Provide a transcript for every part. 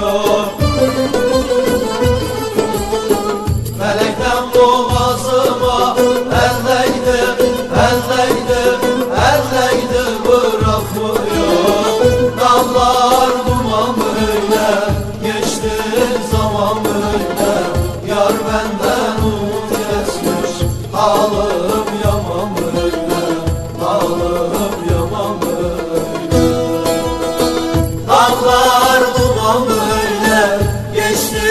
çarpmıyor. Melekten boğazıma elleydim, elleydim, elleydim bırakmıyor. Dağlar duman böyle, geçti zaman böyle. Yar benden umut kesmiş, halim yaman böyle, halim yaman böyle. Dağlar duman böyle, geçti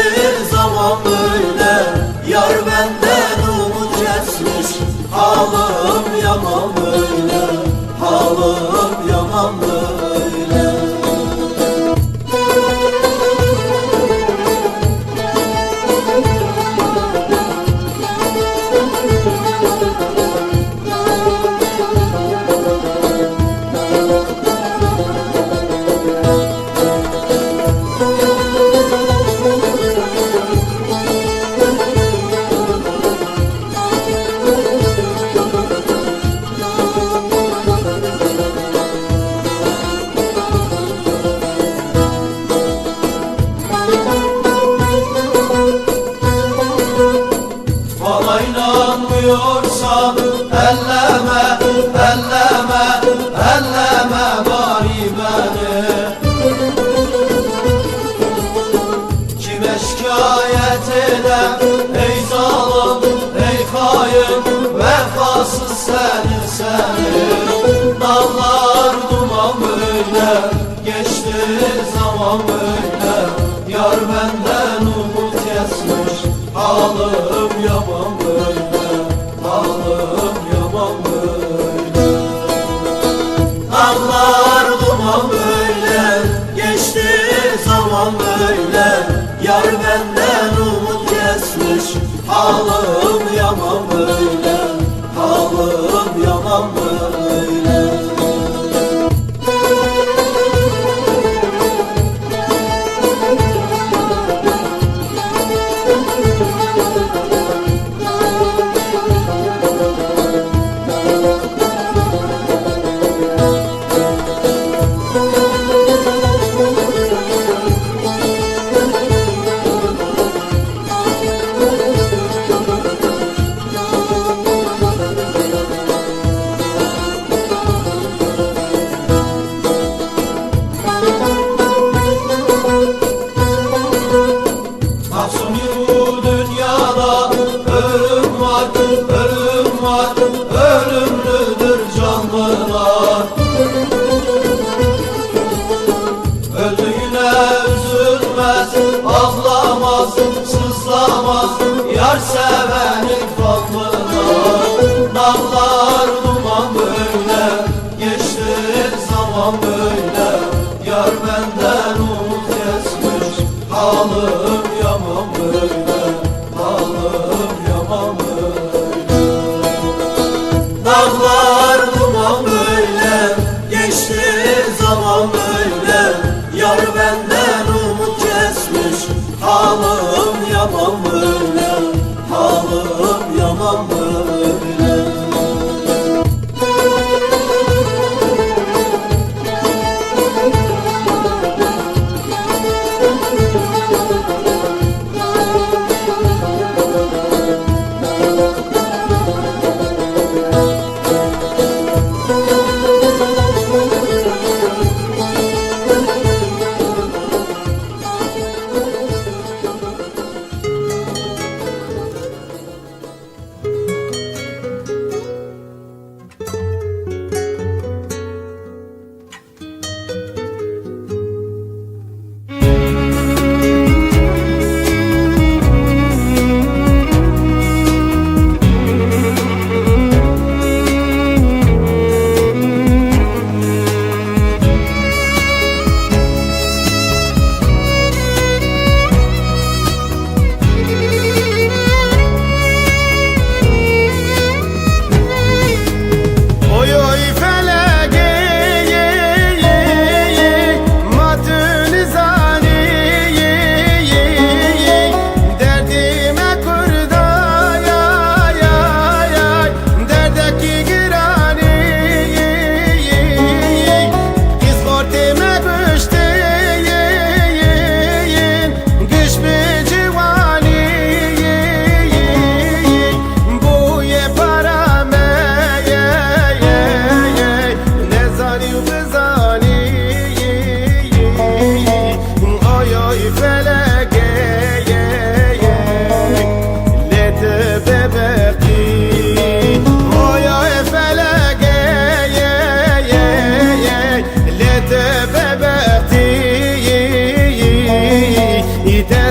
zaman böyle. Yar benden umut kesmiş, halim yaman böyle, halim yaman böyle. Bana inanmıyorsan elleme, elleme, elleme bari beni. Kime şikayet edem ey zalim, ey hain, vefasız seni seni. Dağlar duman böyle, geçti zaman böyle. Yar benden umut kesmiş, halim yaman böyle, halim yaman böyle. Dağlar duman böyle, geçti zaman böyle. Yar benden umut kesmiş, halim yaman böyle, halim yaman böyle. Mahzuni bu dünyada ölüm var, ölüm var, ölümlüdür canlılar. Öldüğüne üzülmez, ağlamaz, sızlamaz, yar seveni fanlılar. Dağlar duman böyle, geçti zaman böyle. Yar benden umut kesmiş, halim yaman böyle, halim yaman böyle. Dağlar duman böyle, geçti zaman böyle. Yar benden umut kesmiş, halim yaman böyle, halim yaman böyle.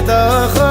feda